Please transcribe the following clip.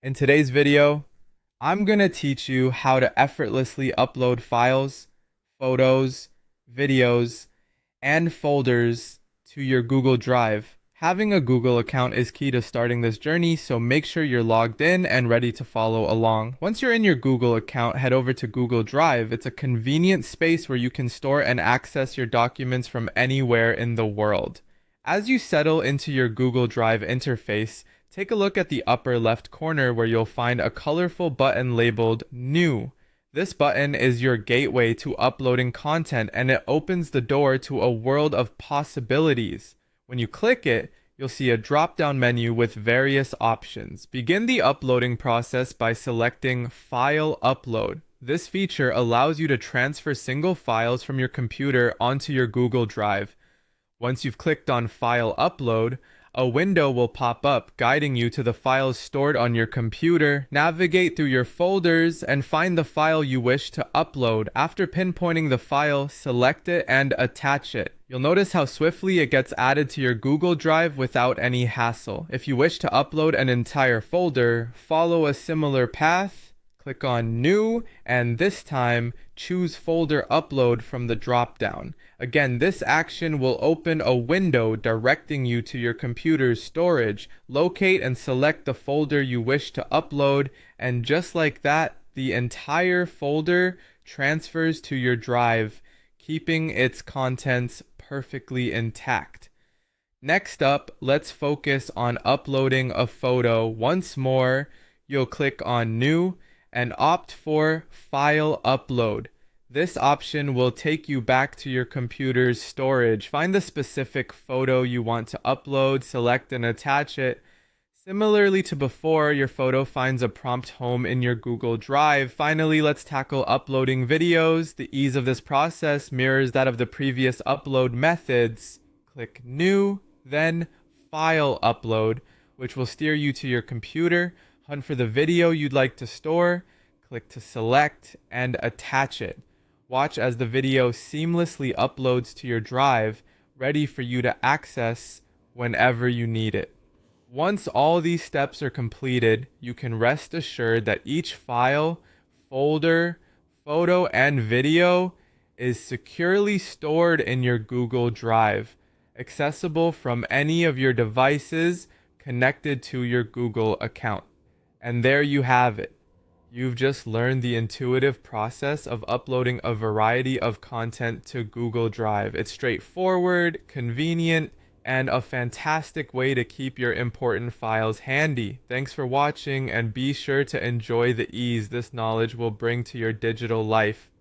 In today's video, I'm going to teach you how to effortlessly upload files, photos, videos, and folders to your Google Drive. Having a Google account is key to starting this journey, so make sure you're logged in and ready to follow along. Once you're in your Google account, head over to Google Drive. It's a convenient space where you can store and access your documents from anywhere in the world. As you settle into your Google Drive interface, take a look at the upper left corner where you'll find a colorful button labeled New. This button is your gateway to uploading content, and it opens the door to a world of possibilities. When you click it, you'll see a drop-down menu with various options. Begin the uploading process by selecting File Upload. This feature allows you to transfer single files from your computer onto your Google Drive. Once you've clicked on File Upload, a window will pop up guiding you to the files stored on your computer. Navigate through your folders and find the file you wish to upload. After pinpointing the file, select it and attach it. You'll notice how swiftly it gets added to your Google Drive without any hassle. If you wish to upload an entire folder, follow a similar path. Click on New, and this time choose Folder Upload from the drop-down. Again, this action will open a window directing you to your computer's storage. Locate and select the folder you wish to upload, and just like that, the entire folder transfers to your drive, keeping its contents perfectly intact. Next up, let's focus on uploading a photo. Once more, you'll click on New and opt for File Upload. This option will take you back to your computer's storage. Find the specific photo you want to upload, select and attach it. Similarly to before, your photo finds a prompt home in your Google Drive. Finally, let's tackle uploading videos. The ease of this process mirrors that of the previous upload methods. Click New, then File Upload, which will steer you to your computer. Hunt for the video you'd like to store, click to select, and attach it. Watch as the video seamlessly uploads to your drive, ready for you to access whenever you need it. Once all these steps are completed, you can rest assured that each file, folder, photo, and video is securely stored in your Google Drive, accessible from any of your devices connected to your Google account. And there you have it. You've just learned the intuitive process of uploading a variety of content to Google Drive. It's straightforward, convenient, and a fantastic way to keep your important files handy. Thanks for watching, and be sure to enjoy the ease this knowledge will bring to your digital life.